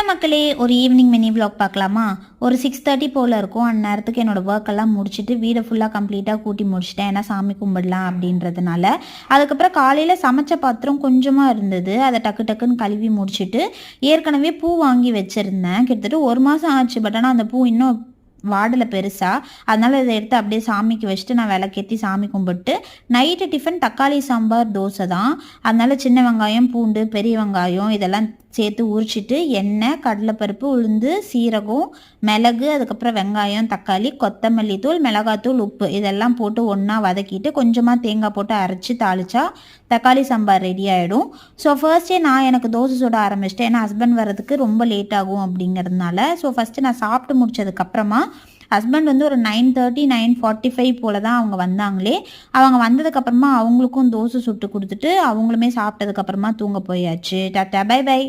மக்களே, ஒரு evening mini vlog பார்க்கலாமா? ஒரு 6:30 போல் இருக்கும். அந்நேரத்துக்கு என்னோடய ஒர்க் எல்லாம் முடிச்சுட்டு வீடை ஃபுல்லாக கம்ப்ளீட்டாக கூட்டி முடிச்சிட்டேன். ஏன்னா சாமி கும்பிடலாம் அப்படின்றதுனால. அதுக்கப்புறம் காலையில் சமைச்ச பாத்திரம் கொஞ்சமாக இருந்தது. அதை டக்கு டக்குன்னு கழுவி முடிச்சுட்டு ஏற்கனவே பூ வாங்கி வச்சுருந்தேன். கிட்டத்தட்ட 1 மாதம் ஆச்சு. பட் ஆனால் அந்த பூ இன்னும் வாடலை பெருசாக. அதனால் இதை எடுத்து அப்படியே சாமிக்கு வச்சுட்டு நான் விளக்கேற்றி சாமி கும்பிட்டு நைட்டு டிஃபன் தக்காளி சாம்பார் தோசை தான். அதனால் சின்ன வெங்காயம், பூண்டு, பெரிய வெங்காயம் இதெல்லாம் சேர்த்து உரிச்சிட்டு எண்ணெய், கடலைப்பருப்பு, உளுந்து, சீரகம், மிளகு, அதுக்கப்புறம் வெங்காயம், தக்காளி, கொத்தமல்லி தூள், மிளகாத்தூள், உப்பு இதெல்லாம் போட்டு ஒன்றா வதக்கிட்டு கொஞ்சமாக தேங்காய் போட்டு அரைச்சி தாளிச்சா தக்காளி சாம்பார் ரெடி ஆகிடும். ஸோ ஃபர்ஸ்டே நான் எனக்கு தோசை சுட ஆரம்பிச்சிட்டேன். ஏன்னா ஹஸ்பண்ட் வரதுக்கு ரொம்ப லேட் ஆகும் அப்படிங்கிறதுனால. ஸோ ஃபஸ்ட்டு நான் சாப்பிட்டு முடிச்சதுக்கப்புறமா ஹஸ்பண்ட் வந்து ஒரு 9:30 9:45 போல் தான் அவங்க வந்தாங்களே. அவங்க வந்ததுக்கப்புறமா அவங்களுக்கும் தோசை சுட்டு கொடுத்துட்டு அவங்களுமே சாப்பிட்டதுக்கப்புறமா தூங்க போயாச்சு. Tata bye by.